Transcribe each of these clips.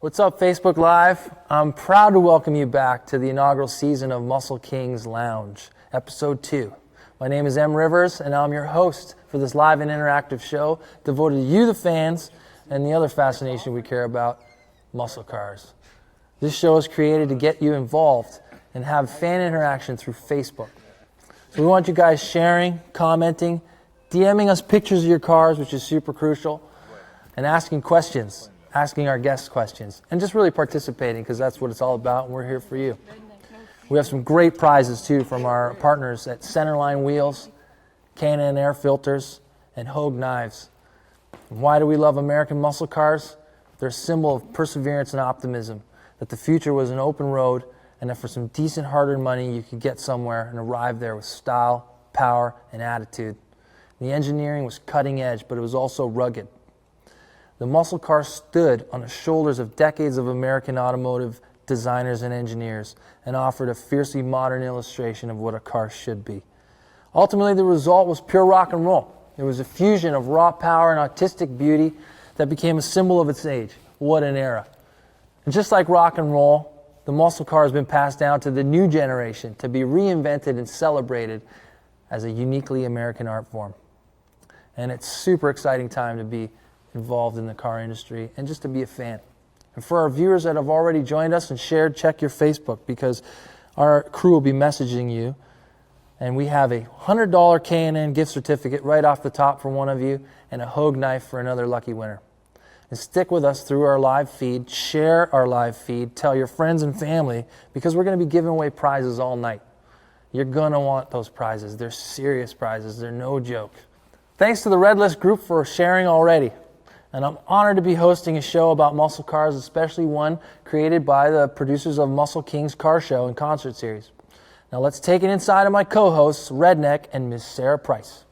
What's up, Facebook Live? I'm proud to welcome you back to the inaugural season of MuscleKingz Lounge, Episode 2. My name is M. Rivers, and I'm your host for this live and interactive show devoted to you, the fans, and the other fascination we care about, muscle cars. This show is created to get you involved and have fan interaction through Facebook. So we want you guys sharing, commenting, DMing us pictures of your cars, which is super crucial, and asking questions. Asking our guests questions, and just really participating, because that's what it's all about, and we're here for you. We have some great prizes, too, from our partners at Centerline Wheels, Can-Am Air Filters, and Hogue Knives. And why do we love American muscle cars? They're a symbol of perseverance and optimism, that the future was an open road, and that for some decent hard-earned money, you could get somewhere and arrive there with style, power, and attitude. The engineering was cutting edge, but it was also rugged. The muscle car stood on the shoulders of decades of American automotive designers and engineers and offered a fiercely modern illustration of what a car should be. Ultimately, the result was pure rock and roll. It was a fusion of raw power and artistic beauty that became a symbol of its age. What an era. And just like rock and roll, the muscle car has been passed down to the new generation to be reinvented and celebrated as a uniquely American art form. And it's a super exciting time to be involved in the car industry and just to be a fan. And for our viewers that have already joined us and shared, check your Facebook, because our crew will be messaging you. And we have a $100 K&N gift certificate right off the top for one of you, and a Hogue knife for another lucky winner. And stick with us through our live feed, share our live feed, tell your friends and family, because we're going to be giving away prizes all night. You're going to want those prizes. They're serious prizes. They're no joke. Thanks to the Red List group for sharing already. And I'm honored to be hosting a show about muscle cars, especially one created by the producers of MuscleKingz Car Show and Concert Series. Now let's take it inside of my co-hosts, Redneck and Miss Sarah Price.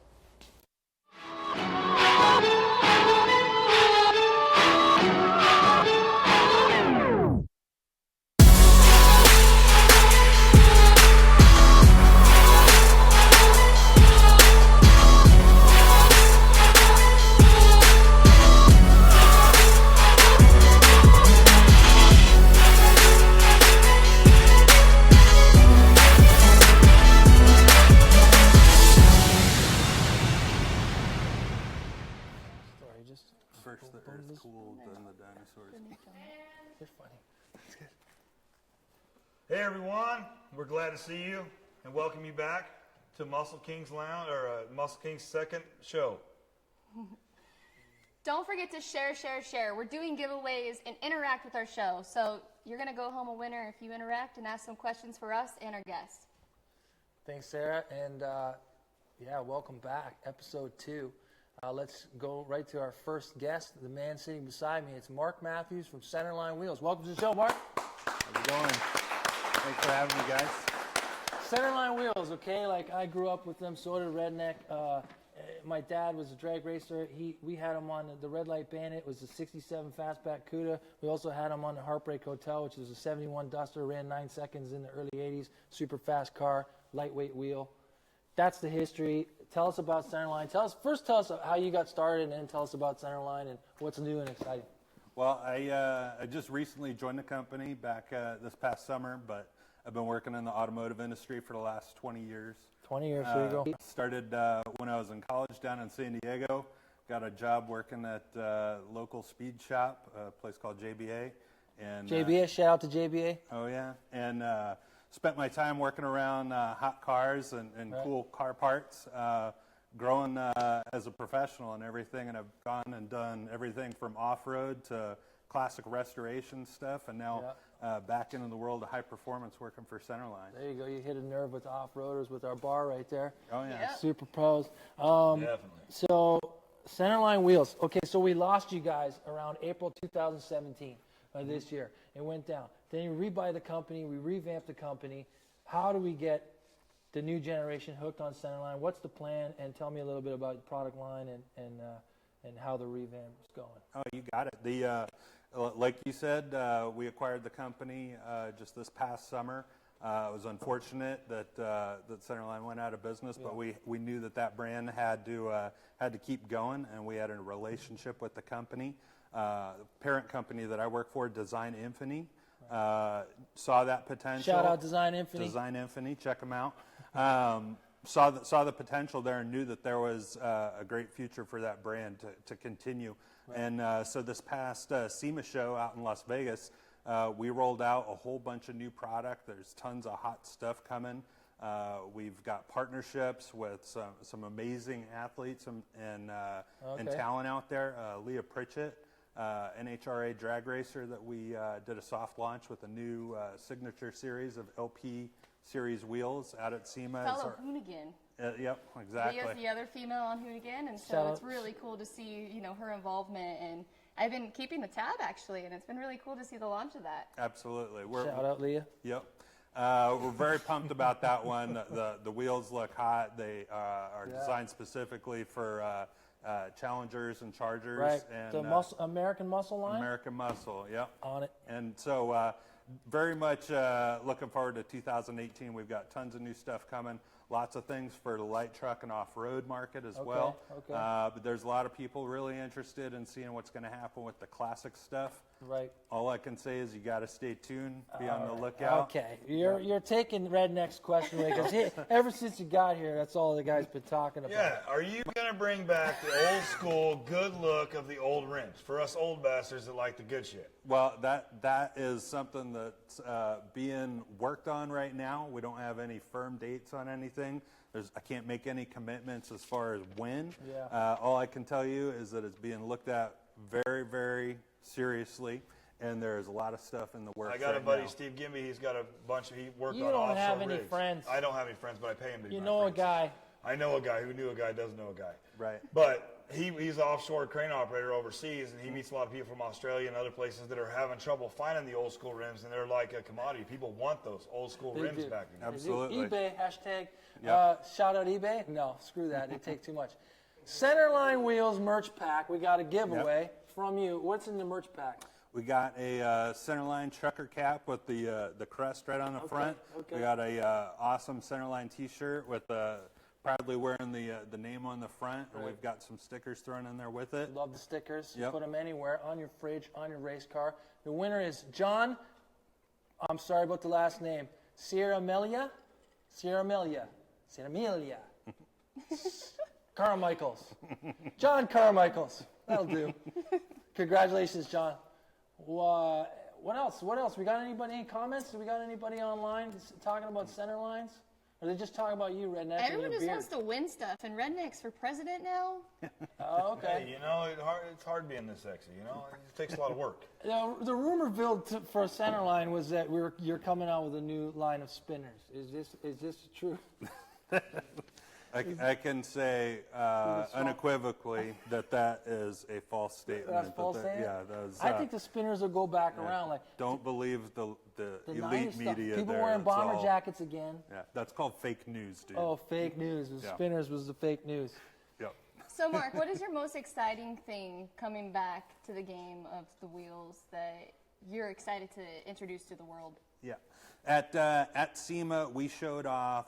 Hey everyone, we're glad to see you and welcome you back to MuscleKingz Lounge, or MuscleKingz second show. Don't forget to share. We're doing giveaways and interact with our show. So you're going to go home a winner if you interact and ask some questions for us and our guests. Thanks, Sarah. And welcome back. Episode 2. Let's go right to our first guest, the man sitting beside me. It's Mark Mathews from Centerline Wheels. Welcome to the show, Mark. How's it going? Thanks for having me, guys. Centerline Wheels, okay? Like, I grew up with them, so did Redneck. My dad was a drag racer. We had him on the Red Light Bandit. It was a 67 Fastback Cuda. We also had him on the Heartbreak Hotel, which was a 71 Duster, ran 9 seconds in the early 80s. Super fast car, lightweight wheel. That's the history. Tell us about Centerline. First tell us how you got started, and then tell us about Centerline and what's new and exciting. Well, I just recently joined the company back this past summer, but I've been working in the automotive industry for the last 20 years. 20 years, there you go. Started when I was in college down in San Diego. Got a job working at a local speed shop, a place called JBA. And JBA, shout out to JBA. Oh, yeah. And spent my time working around hot cars and right. Cool car parts. Growing as a professional and everything, and I've gone and done everything from off-road to classic restoration stuff, and now back into the world of high performance working for Centerline. There you go. You hit a nerve with off-roaders with our bar right there. Oh, yeah. Super pros. Definitely. So, Centerline Wheels. Okay, so we lost you guys around April 2017 this year. It went down. Then you rebuy the company. We revamped the company. How do we get the new generation hooked on Centerline? What's the plan? And tell me a little bit about the product line and how the revamp is going. Oh, you got it. Like you said, we acquired the company just this past summer. It was unfortunate that Centerline went out of business, but we knew that brand had to keep going, and we had a relationship with the company. Parent company that I work for, Design Infinity, saw that potential. Shout out Design Infinity. Design Infinity, check them out. Saw the potential there and knew that there was a great future for that brand to continue. Right. And so this past SEMA show out in Las Vegas, we rolled out a whole bunch of new product. There's tons of hot stuff coming. We've got partnerships with some amazing athletes and talent out there. Leah Pritchett, NHRA drag racer that we did a soft launch with a new signature series of LP series wheels out at SEMA. Fellow Hoonigan. Yep, exactly. Leah's the other female on Hoonigan, and so it's really cool to see, her involvement. And I've been keeping the tab, actually, and it's been really cool to see the launch of that. Absolutely. Shout out, Leah. Yep. We're very pumped about that one. The wheels look hot. They are designed specifically for Challengers and Chargers. Right. And, the American Muscle line? American Muscle, yep. On it. And so very much looking forward to 2018. We've got tons of new stuff coming. Lots of things for the light truck and off-road market as well. Okay. But there's a lot of people really interested in seeing what's going to happen with the classic stuff. Right. All I can say is you got to stay tuned, be on the lookout. Okay, you're taking Redneck's question away because ever since you got here, that's all the guy's been talking about. Yeah, are you going to bring back the old school good look of the old rims for us old bastards that like the good shit? Well, that is something that's being worked on right now. We don't have any firm dates on anything. I can't make any commitments as far as when. Yeah. All I can tell you is that it's being looked at very, very seriously, and there's a lot of stuff in the works. I got a buddy, now. Steve Gimby. He's got a bunch. He worked You on don't offshore have any rigs. friends. I don't have any friends, but I pay him to be You my know friends. a guy. I know a guy who knew a guy does know a guy. Right. But he's an offshore crane operator overseas, and he meets a lot of people from Australia and other places that are having trouble finding the old school rims, and they're like a commodity. People want those old school They rims do. back again. Absolutely. eBay, hashtag. Yep. Shout out eBay? No, screw that. They take too much. Centerline Wheels merch pack. We got a giveaway from you. What's in the merch pack? We got a Centerline trucker cap with the crest right on the front. Okay. We got a awesome Centerline T-shirt with proudly wearing the name on the front. Right. We've got some stickers thrown in there with it. Love the stickers. You Yep. put them anywhere, on your fridge, on your race car. The winner is John, I'm sorry about the last name, Sierra Amelia. Carmichaels. John Carmichaels. That'll do. Congratulations, John. What else? We got any comments? Do we got anybody online talking about center lines? Or are they just talking about you, Redneck, and Everyone your just beard? wants to win stuff, and Redneck's for president now. Oh, okay. Hey, it's hard being this sexy, It takes a lot of work. The rumor for Centerline was that you're coming out with a new line of spinners. Is this true? I can say unequivocally that is a false statement. That's a false statement? Yeah, that was, I think the spinners will go back around. Don't believe the 90s elite stuff. media. People there. wearing It's bomber all- jackets again. Yeah, that's called fake news, dude. Oh, fake news. The Yeah. spinners was the fake news. Yep. So, Mark, what is your most exciting thing coming back to the game of the wheels that you're excited to introduce to the world? Yeah. At SEMA, we showed off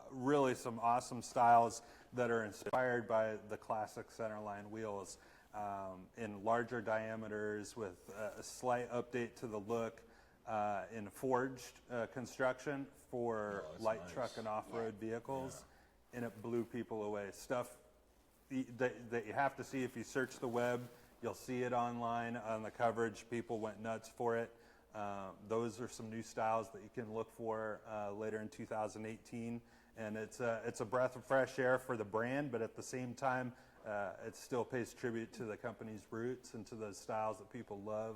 really some awesome styles that are inspired by the classic Centerline wheels in larger diameters with a slight update to the look in forged construction for light truck and off-road vehicles, and it blew people away. Stuff that you have to see if you search the web. You'll see it online on the coverage. People went nuts for it. Those are some new styles that you can look for later in 2018, and it's a breath of fresh air for the brand, but at the same time, it still pays tribute to the company's roots and to those styles that people love.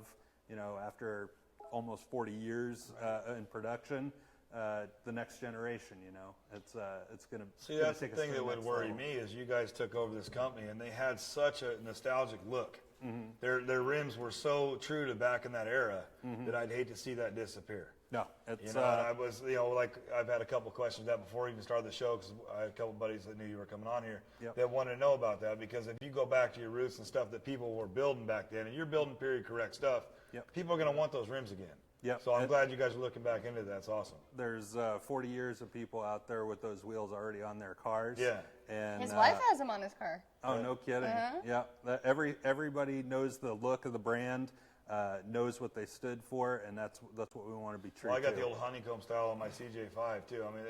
After almost 40 years in production, the next generation, it's going to See, that's the thing that would worry me is you guys took over this company, and they had such a nostalgic look. Mm-hmm. Their rims were so true to back in that era that I'd hate to see that disappear. No, it's and I was, like I've had a couple questions that before we even started the show because I had a couple buddies that knew you were coming on here that wanted to know about that because if you go back to your roots and stuff that people were building back then, and you're building period correct stuff, people are going to want those rims again. Yep. So I'm glad you guys are looking back into that. That's awesome. There's 40 years of people out there with those wheels already on their cars. Yeah. And His wife has him on his car. Oh, no kidding. Yeah. Everybody knows the look of the brand, knows what they stood for, and that's what we want to be true Well, I got to. the old honeycomb style on my CJ5 too. I mean,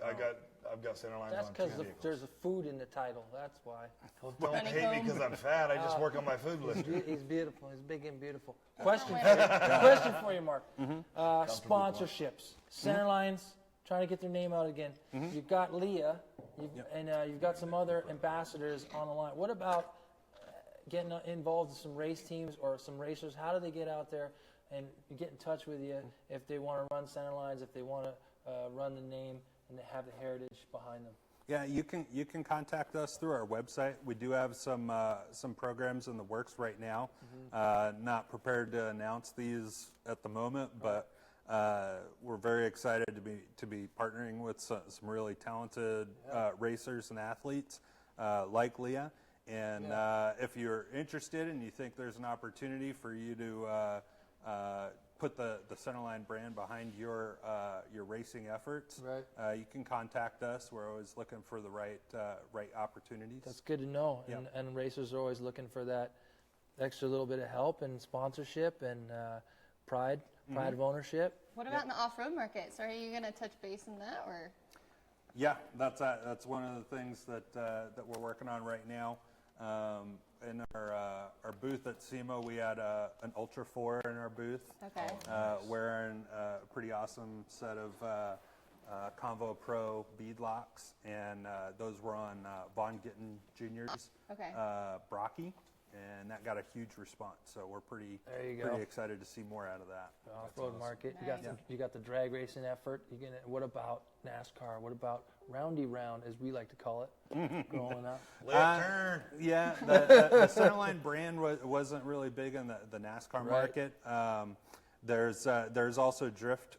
I've got Centerline That's on because two vehicles. there's a food in the title. That's why. Well, don't hate me because I'm fat. I just work on my food list. He's beautiful. He's big and beautiful. Question for you, Mark. Sponsorships. Centerline's trying to get their name out again. You've got Leah, and you've got some other ambassadors on the line. What about getting involved in some race teams or some racers? How do they get out there and get in touch with you if they want to run Centerlines, if they want to run the name and they have the heritage behind them? Yeah, you can contact us through our website. We do have some programs in the works right now. Not prepared to announce these at the moment, but we're very excited to be partnering with some really talented racers and athletes like Leah. And if you're interested and you think there's an opportunity for you to put the Centerline brand behind your racing efforts, you can contact us. We're always looking for the right opportunities. That's good to know. And racers are always looking for that extra little bit of help and sponsorship and pride of ownership. What about in the off-road market? So are you going to touch base in that, or? Yeah, that's one of the things that we're working on right now. In our booth at SEMA, we had an Ultra 4 in our booth, wearing a pretty awesome set of Convo Pro beadlocks, and those were on Von Gittin Jr.'s Brocky, and that got a huge response. So we're pretty excited to see more out of that. The off-road market. Nice. You got the drag racing effort. What about NASCAR? What about Roundy Round, as we like to call it, growing up? Left turn. Yeah, the Centerline brand wasn't really big in the NASCAR market. There's also drift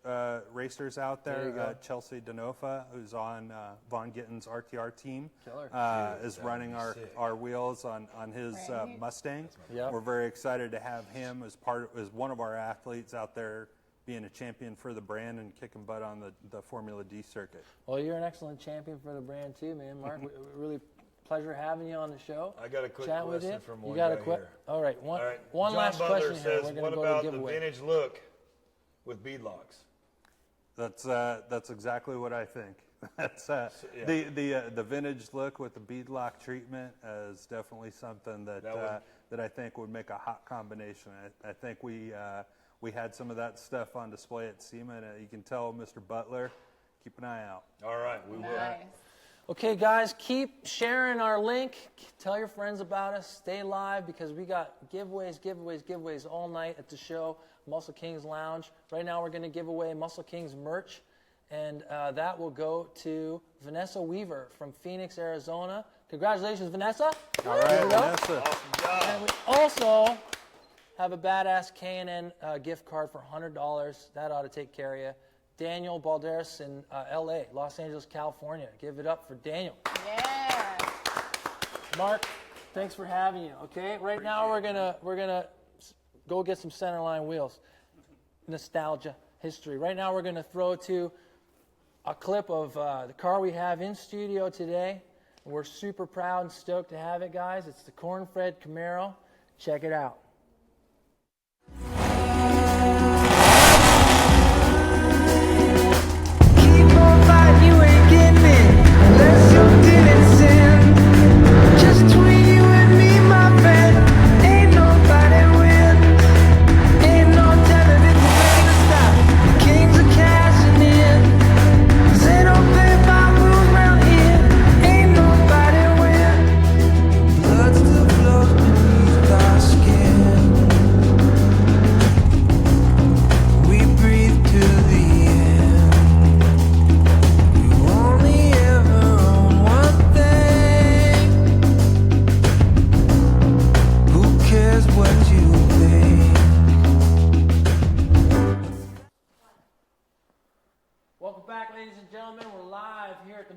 racers out there. Chelsea Denofa, who's on Von Gittin's RTR team, is running our wheels on his Mustang. We're very excited to have him as one of our athletes out there, being a champion for the brand and kicking butt on the Formula D circuit. Well, you're an excellent champion for the brand too, man. Mark, really pleasure having you on the show. I got a quick question from one you got guy a quick here. All right, one John last Butler question here. says, We're going what to go about to the giveaway. vintage look with beadlocks? That's exactly what I think. That's the vintage look with the beadlock treatment is definitely something that I think would make a hot combination. I think we had some of that stuff on display at SEMA, and you can tell Mr. Butler, keep an eye out. All right, we will. Nice. Okay, guys, keep sharing our link. Tell your friends about us. Stay live because we got giveaways all night at the show, MuscleKingz Lounge. Right now we're going to give away MuscleKingz merch, and that will go to Vanessa Weaver from Phoenix, Arizona. Congratulations, Vanessa. All right, Vanessa. Awesome job. And we also have a badass K&N gift card for $100. That ought to take care of you. Daniel Balderas in L.A., Los Angeles, California. Give it up for Daniel. Yeah. Mark, thanks for having you. Okay, right now we're gonna go get some Centerline wheels. Nostalgia, history. Right now we're gonna throw to a clip of the car we have in studio today. We're super proud and stoked to have it, guys. It's the Cornfed Camaro. Check it out.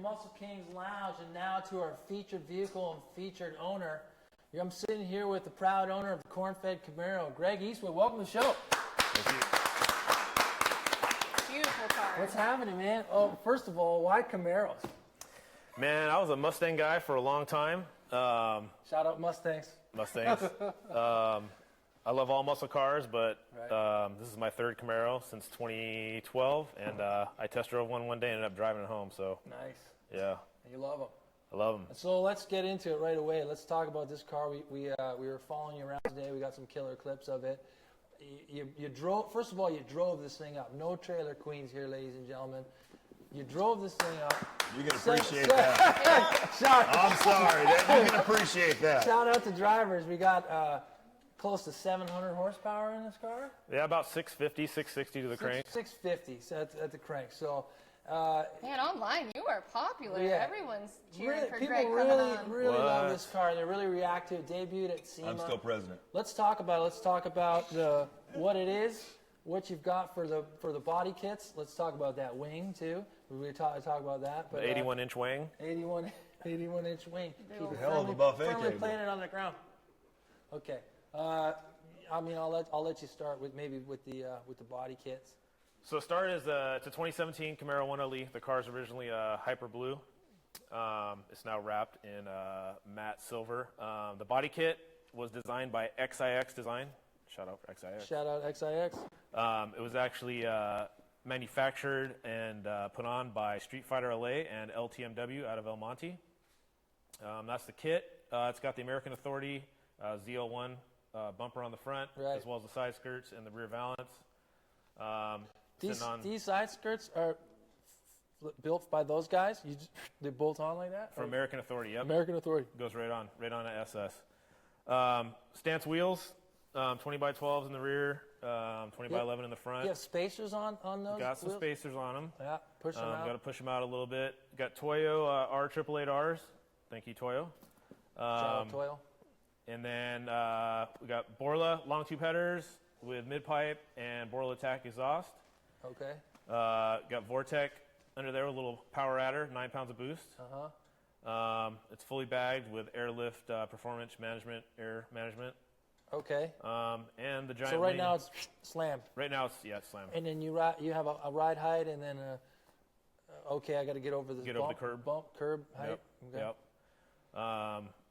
MuscleKingz Lounge, and now to our featured vehicle and featured owner. I'm sitting here with the proud owner of the Cornfed Camaro, Greg Eastwood. Welcome to the show. Thank you. What's happening, man? Oh, first of all, why Camaros? Man, I was a Mustang guy for a long time. Shout out Mustangs. Mustangs. I love all muscle cars, but this is my third Camaro since 2012, and I test drove one day and ended up driving it home. So Nice. yeah, You love them. I love them. So let's get into it right away. Let's talk about this car. We were following you around today. We got some killer clips of it. You drove. First of all, you drove this thing up. No trailer queens here, ladies and gentlemen. You drove this thing up. You can appreciate that. I'm sorry. You can appreciate that. Shout out to drivers. We got close to 700 horsepower in this car. Yeah, about 650, 660 to the crank. 650 at the crank. So. Man, online you are popular. Yeah. Everyone's cheering for People Greg coming really, on. really love this car. They really react to it. Debuted at SEMA. I'm still president. Let's talk about it. Let's talk about what it is, what you've got for the body kits. Let's talk about that wing too. We talk about that. But, The 81-inch wing. 81-inch wing. Keep it Hell of a buffet firmly table. planted on the ground. Okay. I mean, I'll let you start with the body kits. So it started as it's a 2017 Camaro 1LE. The car's originally hyper blue. It's now wrapped in matte silver. The body kit was designed by XIX Design. Shout out for XIX. Shout out XIX. It was actually manufactured and put on by Street Fighter LA and LTMW out of El Monte. That's the kit. It's got the American Authority ZL1 bumper on the front, Right. as well as the side skirts and the rear valance. These side skirts are built by those guys. They bolt on like that. For American Authority, yep. American Authority. Goes right on at SS. Stance wheels, 20 by 12s in the rear, 20 by 11 in the front. You have spacers on those. Got some wheels? spacers on them. Yeah, push them out. Got to push them out a little bit. Got Toyo R888Rs. Thank you, Toyo. Shout out Toyo. And then we got Borla long tube headers with mid pipe and Borla Attack exhaust. Okay. Got Vortec under there, a little power adder, 9 pounds of boost. It's fully bagged with airlift performance management, air management. Okay. And the giant So right wing. now it's slammed. Right now it's slammed. And then you have a ride height, and then okay, I got to get over this Get bump, over the curb. curb height. Yep. Okay. Yep.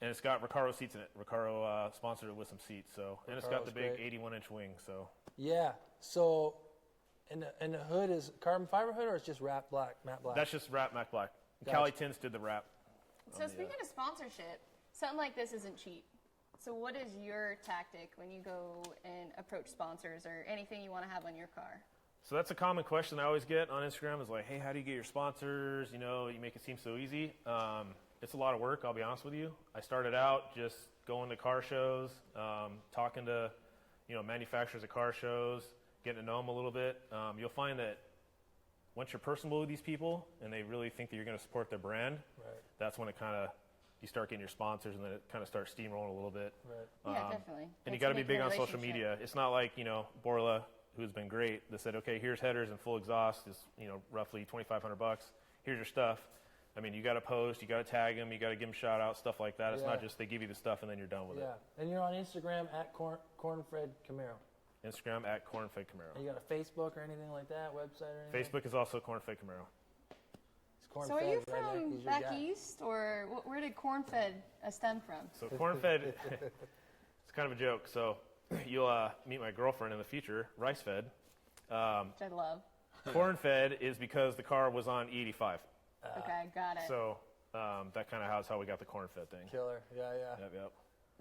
And it's got Recaro seats in it. Recaro sponsored it with some seats. So, and it's got the big Recaro's great. 81-inch wing. So. Yeah. So, and the hood is carbon fiber hood, or it's just matte black? That's just wrap matte black. Gotcha. Cali Tints did the wrap. So speaking of sponsorship, something like this isn't cheap. So what is your tactic when you go and approach sponsors or anything you want to have on your car? So that's a common question I always get on Instagram is like, hey, how do you get your sponsors? You know, you make it seem so easy. It's a lot of work, I'll be honest with you. I started out just going to car shows, talking to, manufacturers of car shows, getting to know them a little bit. You'll find that once you're personable with these people and they really think that you're going to support their brand, that's when you start getting your sponsors, and then it kind of starts steamrolling a little bit. Right. Yeah, definitely. And you Let's got to be make big the on social relationship. media. It's not like, Borla, who's been great, that said, okay, here's headers and full exhaust is, roughly $2,500. Here's your stuff. I mean, you got to post, you got to tag them, you got to give them shout outs, stuff like that. It's not just they give you the stuff and then you're done with it. Yeah. And you're on Instagram at Cornfed Camaro. Instagram at Cornfed Camaro. And you got a Facebook or anything like that, website or anything? Facebook is also Cornfed Camaro. It's Cornfed, So are you right? from He's your back guy. east, or where did Cornfed stem from? So Cornfed, it's kind of a joke. So you'll meet my girlfriend in the future, Ricefed. Which I love. Cornfed is because the car was on E85. Okay, got it. So that kind of how we got the Cornfed thing. Killer. Yeah. Yep.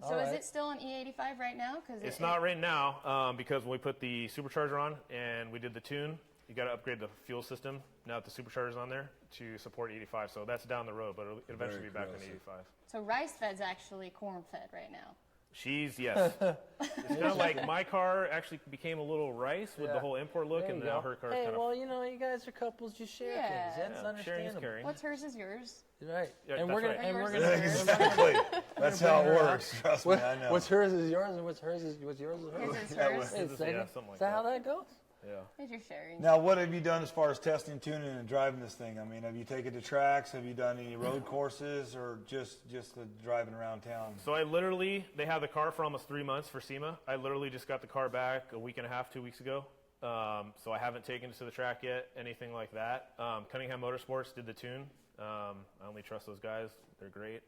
So is Alright. it still on E85 right now? It's not right now because when we put the supercharger on and we did the tune, you got to upgrade the fuel system now that the supercharger's on there to support 85. So that's down the road, but it'll eventually be back on 85. So Ricefed's actually corn-fed right now. She's, yes. It's kind of like my car actually became a little rice with the whole import look, There and you now go. her car's Hey, kind of... well, you guys are couples. You share Yeah. things. That's sharing is understandable. caring. What's hers is yours. Right. Yeah, and that's we're gonna right. and we're Yours gonna is Exactly. That's how it bring her works. Trust me, I know. What's hers is yours, and what's yours is hers. His is Yeah, hers. well, Is Yeah, something like is that how that. that goes? Yeah. Is you're sharing. Now, what have you done as far as testing, tuning, and driving this thing? I mean, have you taken it to tracks? Have you done any road courses, or just the driving around town? So they had the car for almost 3 months for SEMA. I literally just got the car back a week and a half, 2 weeks ago. So I haven't taken it to the track yet, anything like that. Cunningham Motorsports did the tune. I only trust those guys. They're great.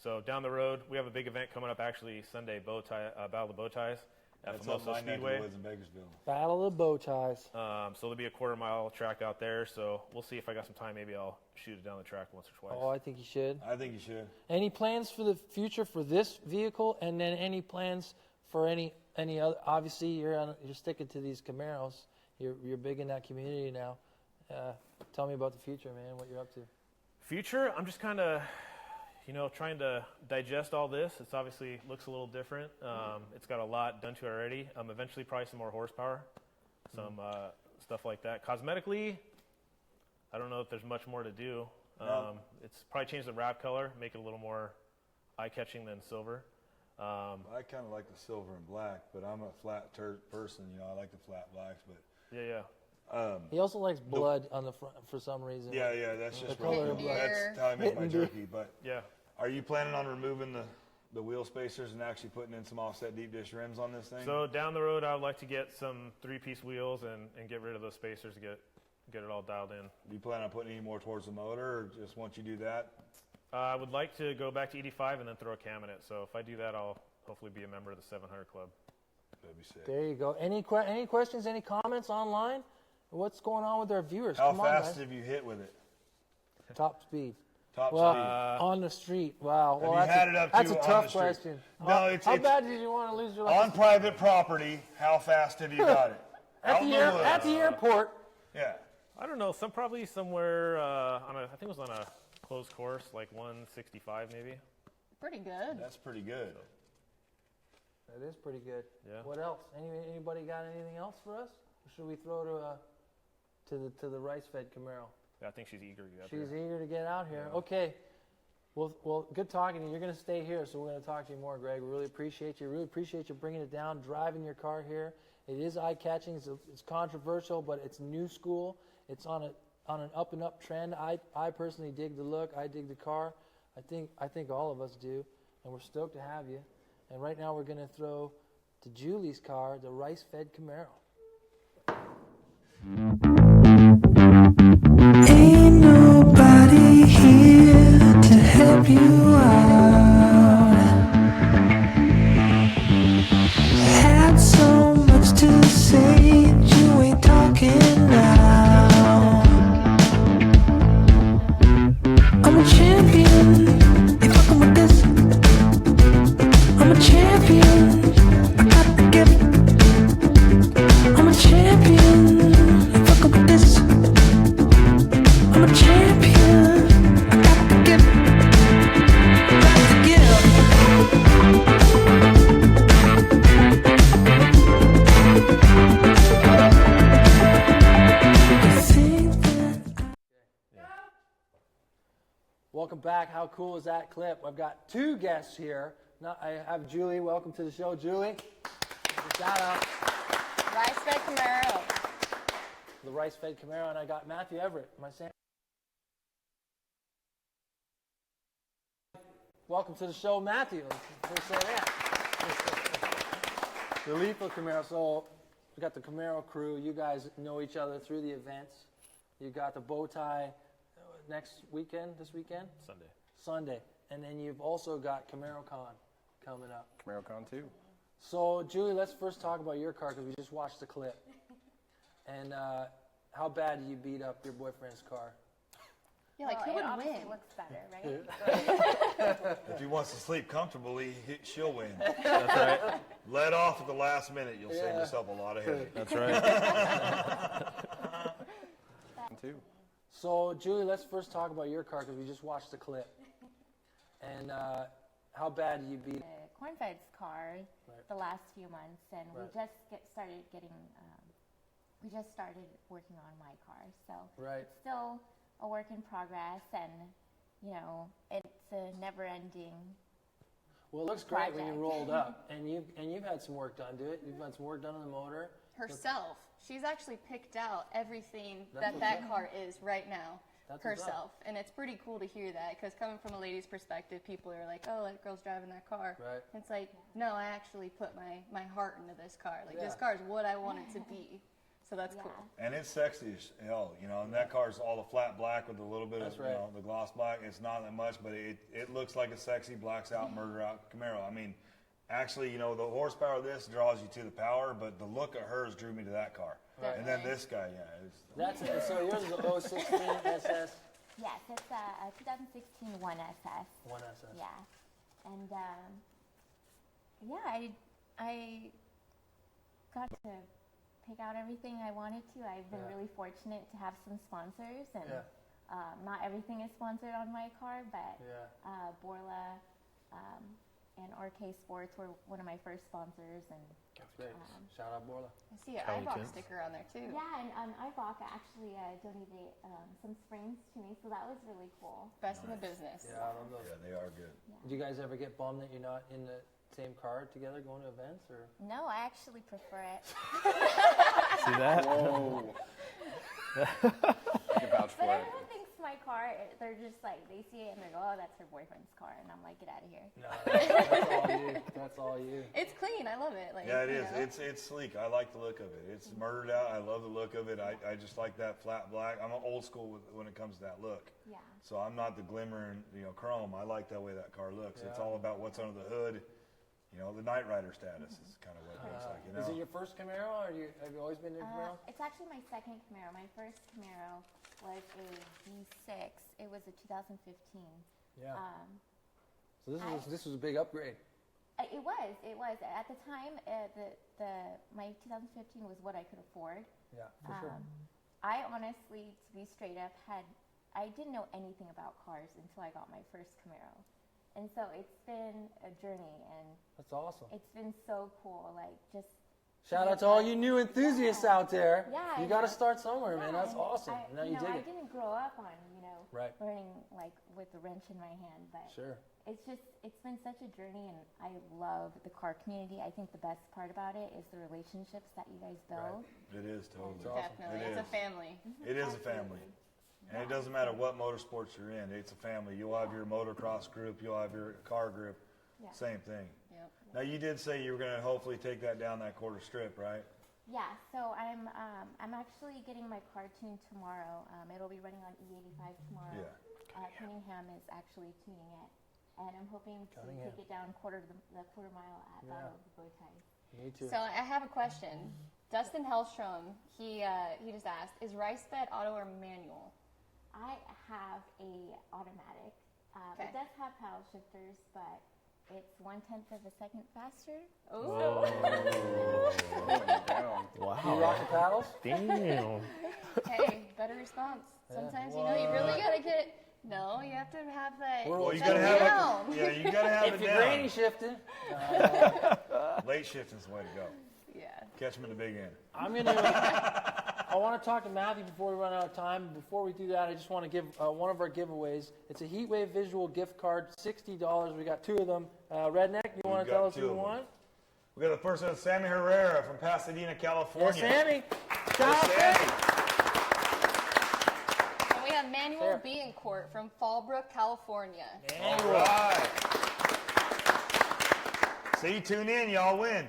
So down the road, we have a big event coming up actually Sunday, Battle of the Bow Ties at That's up Famoso my neck of the Speedway. woods in Bakersfield. Battle of Bow Ties. So there'll be a quarter-mile track out there. So we'll see if I got some time. Maybe I'll shoot it down the track once or twice. Oh, I think you should. I think you should. Any plans for the future for this vehicle, and then any plans for any other? Obviously, you're sticking to these Camaros. You're big in that community now. Tell me about the future, man. What you're up to? Future, I'm just kind of, trying to digest all this. It's obviously looks a little different. It's got a lot done to it already. Eventually, probably some more horsepower, some stuff like that. Cosmetically, I don't know if there's much more to do. It's probably change the wrap color, make it a little more eye-catching than silver. I kind of like the silver and black, but I'm a flat person. I like the flat blacks, but Yeah. He also likes blood on the front for some reason. yeah, that's just color of blood. that's how I make my Hitting deer. jerky. But Yeah. are you planning on removing the wheel spacers and actually putting in some offset deep dish rims on this thing? So down the road, I would like to get some 3-piece wheels and get rid of those spacers to get it all dialed in. Do you plan on putting any more towards the motor, or just once you do that? I would like to go back to 85 and then throw a cam in it. So if I do that, I'll hopefully be a member of the 700 Club. That'd be sick. There you go. Any questions? Any comments online? What's going on with our viewers? How Come on, fast guys. have you hit with it? Top speed. Top Well, speed. on the street. Wow. Well, you had it up that's to a on tough the street? question. No, how, it's- how it's- bad did you want to lose your On license? private property, how fast have you got it? At Out in the woods. at the airport. Yeah. I don't know, probably somewhere I think it was on a closed course, like 165 maybe. Pretty good. That's pretty good. That is pretty good. Yeah. What else? Anybody got anything else for us? Or should we throw to the Ricefed Camaro? I think she's eager to get out She's there. eager to get out here. Okay. Well, good talking to you. You're going to stay here, so we're going to talk to you more, Greg. We really appreciate you. Really appreciate you bringing it down, driving your car here. It is eye-catching. It's controversial, but it's new school. It's on an up-and-up trend. I personally dig the look. I dig the car. I think all of us do, and we're stoked to have you. And right now we're going to throw to Julie's car, the Ricefed Camaro. Ain't nobody here to help you out. Had so much to say, you ain't talking now. I'm a champion, ain't fucking with this. I'm a champion, I got the gift. I'm a champion, ain't fucking with this. I'm a champion, I got the gift. Got the gift. You think that Welcome back. How cool is that clip? I've got two guests here. Now, I have Julie. Welcome to the show, Julie. Shout out. Ricefed Camaro. The Ricefed Camaro, and I got Matthew Everett. Am I saying? Welcome to the show, Matthew. Let's say that. The Lethal Camaro. So we got the Camaro crew. You guys know each other through the events. You got the bow tie next weekend, this weekend? Sunday. And then you've also got CamaroCon coming up. CamaroCon 2. So, Julie, let's first talk about your car because we just watched the clip. And how bad did you beat up your boyfriend's car? Yeah, like who would obviously win? looks better, right? If he wants to sleep comfortably, she'll win. That's right. Let off at the last minute. You'll save yourself a lot of headache. That's right. 2. So, Julie, let's first talk about your car because we just watched the clip. And how bad did you beat? Cornfed's car the last few months, and we just started working on my car. So Right. it's still a work in progress, and it's a never-ending. Well, it looks great when you project. rolled up, and you've had some work done to it. You've had some work done on the motor. Herself. She's actually picked out everything That's that what's car is right now. That's what's up. Herself. And it's pretty cool to hear that because coming from a lady's perspective, people are like, oh, that girl's driving that car. Right. It's like, no, I actually put my heart into this car. Like, this Yeah. car is what I want it to be. So that's Yeah. cool. And it's sexy as hell, you know, and that car's all the flat black with a little bit That's of, right. you know, the gloss black. It's not that much, but it looks like a sexy blacks out, murder out Camaro. I mean, actually, you know, the horsepower of this draws you to the power, but the look of hers drew me to that car. Right. And then this guy, yeah. It's, That's it. So yours is a 016 SS. Yes, it's a 2016 1SS. 1SS. Yeah, and yeah, I got to pick out everything I wanted to. I've been really fortunate to have some sponsors, and not everything is sponsored on my car, but Borla and RK Sports were one of my first sponsors, and That's great. Shout out Borla. I see an Kelly iBox Kins. sticker on there too. yeah, and iBock actually donated some springs to me, so that was really cool. Best in the business. Yeah, I love those. yeah, they are good. Do you guys ever get bummed that you're not in the same car together going to events, or? No, I actually prefer it. See that? Whoa. I can vouch But for it. everyone thinks my car, they're just like, they see it and they go, oh, that's her boyfriend's car. And I'm like, get out of here. No, that's all you. That's all you. It's clean. I love it. Like, Yeah, it you is. know. It's sleek. I like the look of it. It's murdered out. I love the look of it. I just like that flat black. I'm old school when it comes to that look. Yeah. So I'm not the glimmering, you know, chrome. I like that way that car looks. It's Yeah. all about what's under the hood. You know, the Night Rider status is kind of what it looks like. You know, Is it your first Camaro, or have you always been in Camaro? It's actually my second Camaro. My first Camaro was a G6. It was a 2015. Yeah. Um, So this was a big upgrade. It was. At the time, my 2015 was what I could afford. Yeah, for sure. I honestly, to be straight up, I didn't know anything about cars until I got my first Camaro. And so it's been a journey, and That's awesome. it's been so cool. Like, just Shout out to all you new enthusiasts out there. Yeah, You I got to know. start somewhere, man. That's and awesome. Now you dig I it. didn't grow up on, Right. learning like with the wrench in my hand, but Sure. it's been such a journey, and I love the car community. I think the best part about it is the relationships that you guys build. it is totally. Definitely. It It's a is. family. It is a family. And it doesn't matter what motorsports you're in. It's a family. You'll have your motocross group. You'll have your car group. Yeah. Same thing. Yep. Now, you did say you were going to hopefully take that down that quarter strip, right? Yeah, so I'm actually getting my car tuned tomorrow. It'll be running on E85 tomorrow. Yeah. Cunningham is actually tuning it, and I'm hoping to Cunningham. take it down the quarter mile at Battle of the Bow Ties. Me too. So I have a question. Dustin Hellstrom, he just asked, is Ricefed auto or manual? I have a automatic. Okay. It does have paddle shifters, but it's 1/10 of a second faster. Oh. Down. You rock the paddles? Damn. Hey, better response. Sometimes, you really got to get, you have to have that. Well, Well, you shut got to have down. it. Yeah, you got to have If it you're down. granny shifting, Late shifting's the way to go. Yeah. Catch him in the big end. I want to talk to Matthew before we run out of time. Before we do that, I just want to give one of our giveaways. It's a Heatwave Visual gift card, $60. We got two of them. Redneck, you want to got tell us two who you of them. want? We got the first one, Sammy Herrera from Pasadena, California. Yeah, Sammy. Shout out, Sammy. Sammy. And we have Manuel Sarah. Beancourt from Fallbrook, California. All right. See, tune in, y'all win.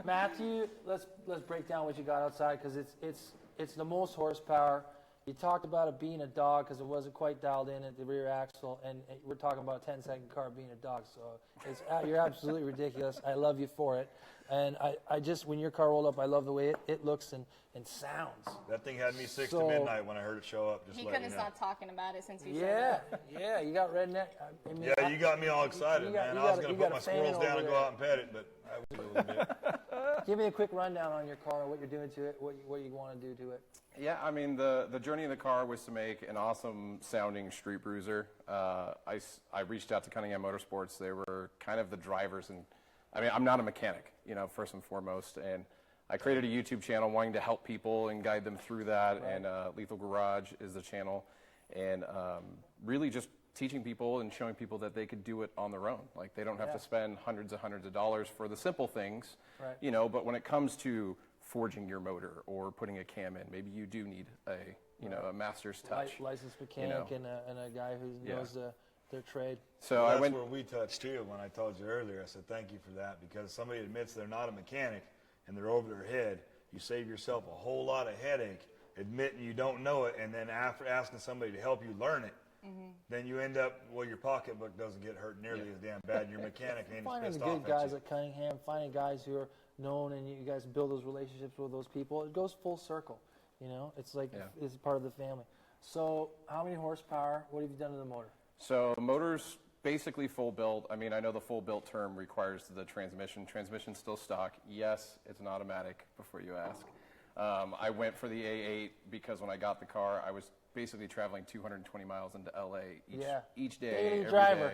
Matthew, let's break down what you got outside, because it's the most horsepower. You talked about it being a dog because it wasn't quite dialed in at the rear axle, and we're talking about a 10-second car being a dog. So you're absolutely ridiculous. I love you for it, and I just, when your car rolled up, I love the way it looks and sounds. That thing had me 6 So- to midnight when I heard it show up. Just He let you couldn't know. stop talking about it since you showed Yeah, up. yeah, you got Redneck. I mean, Yeah, you got me all excited, you got- man. you I was got- going you to put got my a fan squirrels down over and go there. out and pet it, but I was a little bit. Give me a quick rundown on your car, what you're doing to it, what you want to do to it. Yeah, I mean, the journey of the car was to make an awesome sounding street bruiser. I reached out to Cunningham Motorsports. They were kind of the drivers, and I mean, I'm not a mechanic, first and foremost, and I created a YouTube channel wanting to help people and guide them through that, and Lethal Garage is the channel, and really just teaching people and showing people that they could do it on their own. Like, they don't have to spend hundreds of dollars for the simple things, Right. but when it comes to forging your motor or putting a cam in, maybe you do need a master's touch. Licensed mechanic and a guy who knows their trade. So That's I went. where we touched too. When I told you earlier, I said thank you for that, because somebody admits they're not a mechanic and they're over their head, You save yourself a whole lot of headache admitting you don't know it, and then after asking somebody to help you learn it, then you end up, well, your pocketbook doesn't get hurt nearly as damn bad, and your mechanic ain't as Finding pissed the off good at guys you. at Cunningham, finding guys who are known, and you guys build those relationships with those people. It goes full circle, you know. It's like it's part of the family. So, how many horsepower? What have you done to the motor? So the motor's basically full built. I mean, I know the full built term requires the transmission. Transmission's still stock. Yes, it's an automatic, before you ask. I went for the A8 because when I got the car, I was basically traveling 220 miles into LA each day, Daily every driver.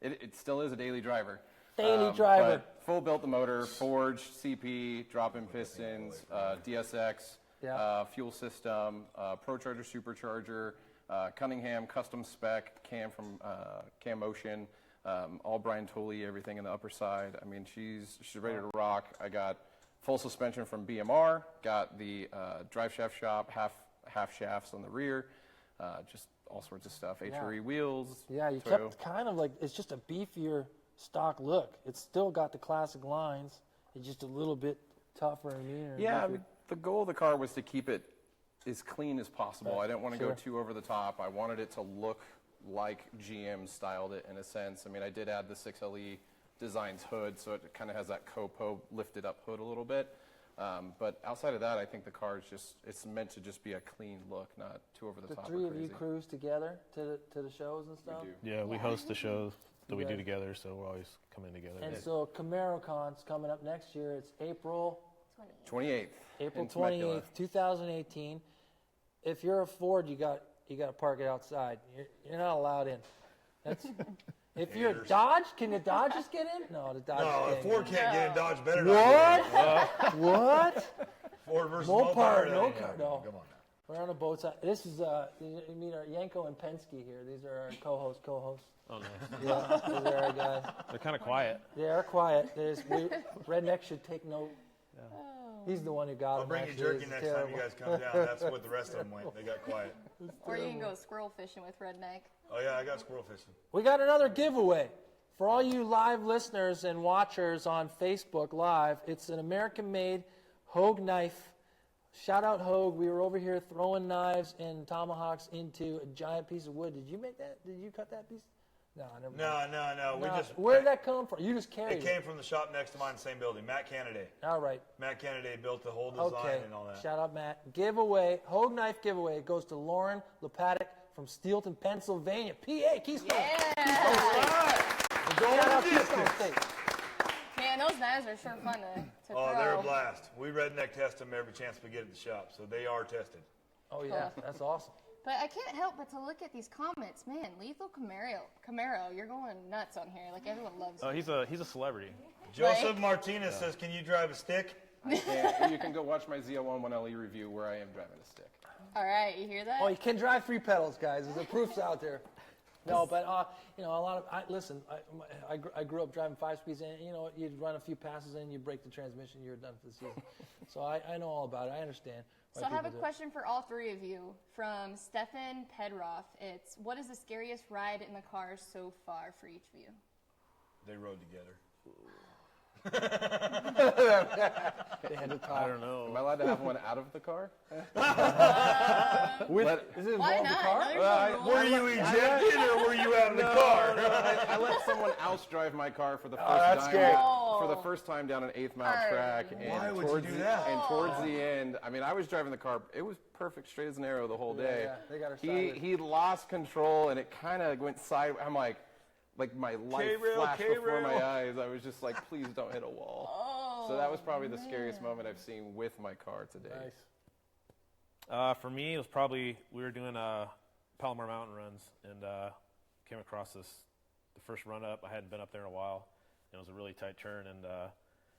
day. It still is a daily driver. Daily driver. But full built the motor, forged, CP, drop-in pistons, DSX, fuel system, ProCharger supercharger, Cunningham custom spec cam from Cam Motion, all Brian Tolley, everything in the upper side. I mean, she's ready to rock. I got full suspension from BMR, got the drive shaft shop, half shafts on the rear, just all sorts of stuff. HRE wheels. Yeah, you Toyo. kept kind of like, it's just a beefier stock look. It's still got the classic lines. It's just a little bit tougher and meaner. Yeah, I mean, the goal of the car was to keep it as clean as possible. Right. I didn't want to Sure. go too over the top. I wanted it to look like GM styled it in a sense. I mean, I did add the 6LE Designs hood, so it kind of has that Copo lifted up hood a little bit. But outside of that, I think the car is just, it's meant to just be a clean look, not too over the The top three or of you crazy. cruise together to the shows and stuff? Yeah, we host the shows that we do guys- together, so we're always coming together. And so CamaroCon's coming up next year. It's April 28th. April in Temecula. 28th, 2018. If you're a Ford, you got to park it outside. You're not allowed in. That's if you're a Dodge, can the Dodges get in? No, the Dodges No, can't. if Ford can't get in, Dodge better not What? What? get in. Ford versus Mopar, Mopar. no yeah, car, no. Come on now. We're on a boat side. This is you meet our Yanko and Penske here. These are our co-hosts. Oh, nice. Yeah, these are our guys. They're kind of quiet. They are quiet. Redneck should take note. He's the one who got I'll him. bring you actually. jerky It's next time terrible. you guys come down. That's what the rest of them went. They got quiet. Or you can go squirrel fishing with Redneck. Oh, yeah, I got squirrel fishing. We got another giveaway. For all you live listeners and watchers on Facebook Live, it's an American-made Hogue knife. Shout out Hogue. We were over here throwing knives and tomahawks into a giant piece of wood. Did you make that? Did you cut that piece? No, never mind. No. We just. Where did that come from? You just carried It came from the shop next to mine, same building. Matt Canada. All right. Matt Canada built the whole design Okay. and all that. Shout out, Matt. Giveaway, Hogue knife giveaway. It goes to Lauren Lepatic from Steelton, Pennsylvania. PA, Keystone. Shout out Keystone State. Man, those knives are sure fun to Oh, throw. they're a blast. We redneck test them every chance we get at the shop, so they are tested. Oh, yeah. That's awesome. But I can't help but to look at these comments. Man, Lethal Camaro, you're going nuts on here. Like, everyone loves Oh, you. he's a celebrity. Joseph Right? Martinez says, "Can you drive a stick?" And you can go watch my Z01 1LE review where I am driving a stick. All right, you hear that? Oh, you can drive 3 pedals, guys. There's the proofs out there. No, but you know, a lot of listen. I grew up driving 5 speeds, and you know, you'd run a few passes and you break the transmission, you're done for the season. So I know all about it. I understand. So I have a question for all three of you from Stefan Pedroff. It's, what is the scariest ride in the car so far for each of you? They rode together. They had to I talk. don't know. Am I allowed to have one out of the car? Does it Why involve the not? car? No, there's no Were rules. you ejected or were you out of the car? I let someone else drive my car for the first that's time. scary. For the first time down an 8th mile Alright. track, and Why would you towards do the, that? And towards the end, I mean, I was driving the car. It was perfect, straight as an arrow the whole day. yeah, they got her he sideways. lost control, and it kind of went sideways. I'm like my life K-rail, flashed before K-rail. my eyes. I was just like, please don't hit a wall. So that was probably the scariest moment I've seen with my car today. Nice. For me, it was probably, we were doing Palomar Mountain runs and came across the first run up. I hadn't been up there in a while. And it was a really tight turn, and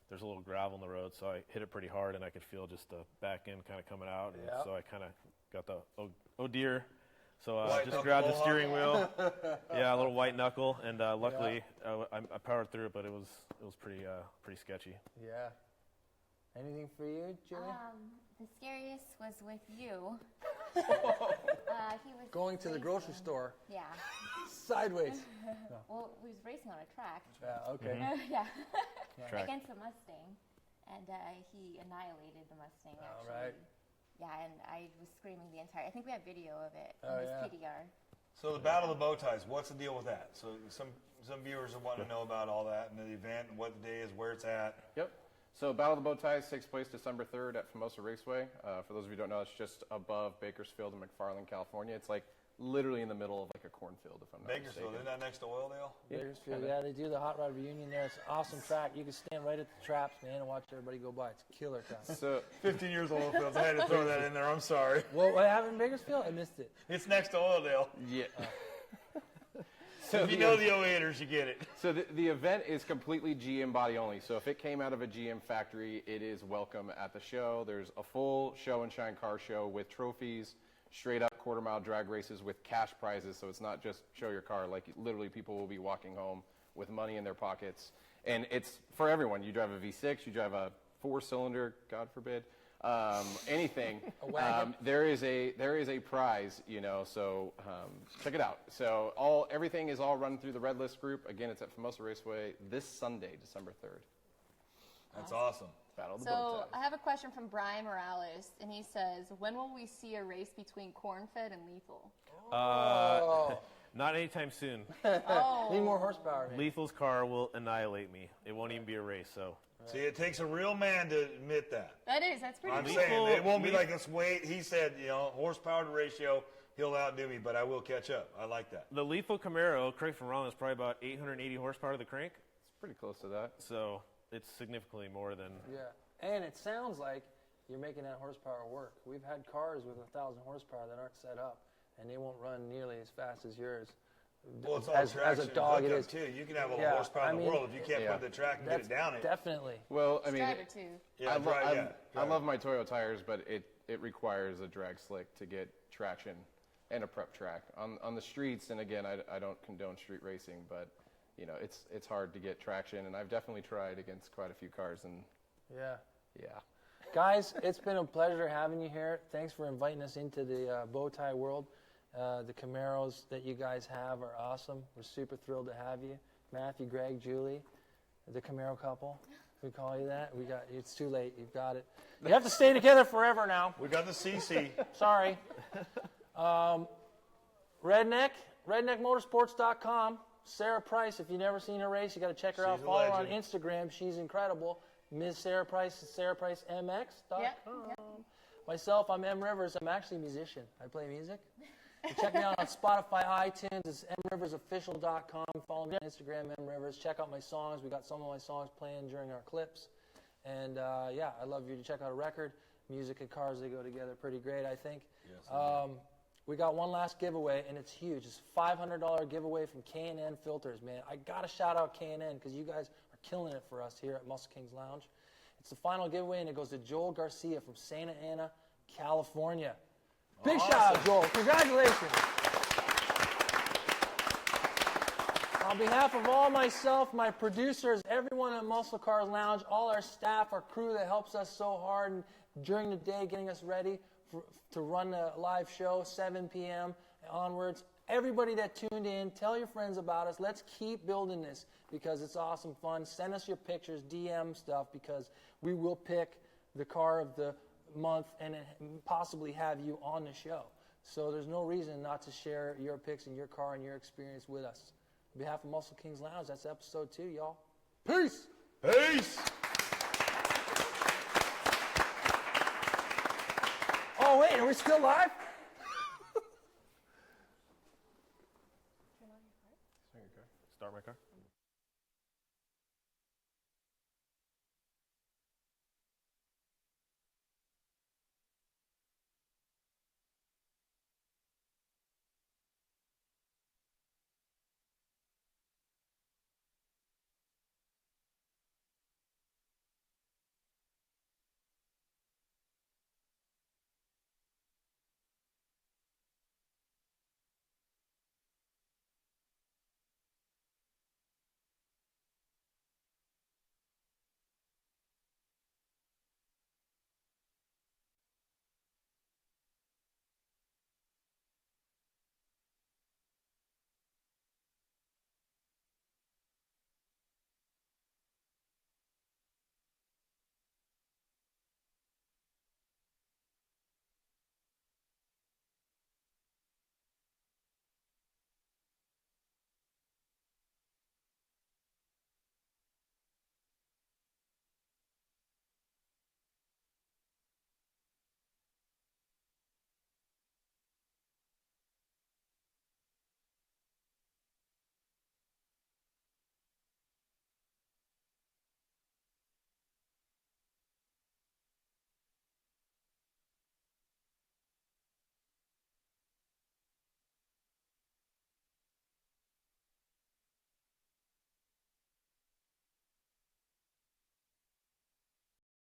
there's a little gravel in the road, so I hit it pretty hard, and I could feel just the back end kind of coming out. And Yep. so I kind of got the, oh dear. So White just knuckle grabbed the mohawk. steering wheel. Yeah, a little white knuckle, and luckily I powered through it, but it was pretty sketchy. Yeah. Anything for you, Julie? The scariest was with you. He was Going to the racing. grocery store Yeah. sideways. Well, we was racing on a track. Yeah. Okay. Yeah. Track. Against a Mustang. and he annihilated the Mustang. All Actually, right. yeah, and I was screaming the entire. I think we have video of it Oh, in his yeah. PDR. So the Battle of the Bow Ties, what's the deal with that? So some viewers are wanting to know about all that and the event and what the day is, where it's at. Yep. So Battle of the Bow Ties takes place December 3rd at Famosa Raceway. For those of you who don't know, it's just above Bakersfield in McFarland, California. It's like literally in the middle of like a cornfield, if I'm not Bakersfield, mistaken. isn't that next to Oildale? Bakersfield, yeah, they do the hot rod reunion there. It's an awesome track. You can stand right at the traps, man, and watch everybody go by. It's a killer track. So 15 years old, Phils. I had to throw that in there. I'm sorry. What happened in Bakersfield? I missed it. It's next to Oildale. yeah. If you know the 08ers, you get it. So the event is completely GM body only. So if it came out of a GM factory, it is welcome at the show. There's a full show and shine car show with trophies, straight up quarter mile drag races with cash prizes. So it's not just show your car. Like literally people will be walking home with money in their pockets. And it's for everyone. You drive a V6, you drive a 4-cylinder, God forbid. Anything. A wagon. There is a prize, you know. So check it out. So everything is all run through the Red List group. Again, it's at Famosa Raceway this Sunday, December 3rd. That's awesome. Battle of the Bow So Ties. I have a question from Brian Morales, and he says, when will we see a race between Cornfed and Lethal? Not anytime soon. Need more horsepower. Man. Lethal's car will annihilate me. It won't even be a race. So See, it takes a real man to admit that. That's pretty I'm cool. saying it won't be like this wait. He said, horsepower to ratio, he'll outdo me, but I will catch up. I like that. the Lethal Camaro, correct me if I'm wrong, is probably about 880 horsepower to the crank. It's pretty close to that. So it's significantly more than. Yeah, and it sounds like you're making that horsepower work. We've had cars with 1,000 horsepower that aren't set up, and they won't run nearly as fast as yours. Well, it's all as traction a dog, it hookup, is. too. You can have all the Yeah, horsepower in the world. If you can't Yeah. put the track and get it down it. Definitely. Well, I mean, Driver too. Yeah, I love my Toyo tires, but it requires a drag slick to get traction and a prep track on the streets. And again, I don't condone street racing, but it's hard to get traction, and I've definitely tried against quite a few cars, and Yeah. yeah. Guys, it's been a pleasure having you here. Thanks for inviting us into the bow tie world. The Camaros that you guys have are awesome. We're super thrilled to have you. Matthew, Greg, Julie, the Camaro couple. We call you that. It's too late. You've got it. You have to stay together forever now. We got the CC. Sorry. Redneckmotorsports.com. Sarah Price, if you've never seen her race, you got to check her out. She's a Follow her on legend. Instagram. She's incredible. Ms. Sarah Price, SarahPriceMX.com. Yep. Myself, I'm M. Rivers. I'm actually a musician. I play music. You check me out on Spotify, iTunes. It's mriversofficial.com. Follow me on Instagram, M. Rivers. Check out my songs. We got some of my songs playing during our clips. And, I love you to check out a record. Music and cars, they go together pretty great, I think. Yes, We got one last giveaway, and it's huge. It's a $500 giveaway from K&N Filters, man. I got to shout out K&N because you guys are killing it for us here at MuscleKingz Lounge. It's the final giveaway, and it goes to Joel Garcia from Santa Ana, California. Big shout out, Joel. Congratulations. On behalf of all myself, my producers, everyone at MuscleKingz Lounge, all our staff, our crew that helps us so hard and during the day getting us ready to run a live show, 7 p.m. onwards. Everybody that tuned in, tell your friends about us. Let's keep building this because it's awesome fun. Send us your pictures, DM stuff, because we will pick the car of the month and possibly have you on the show. So there's no reason not to share your pics and your car and your experience with us. On behalf of MuscleKingz Lounge, that's episode 2, y'all. Peace! Peace! Oh, wait, are we still live? Start my car.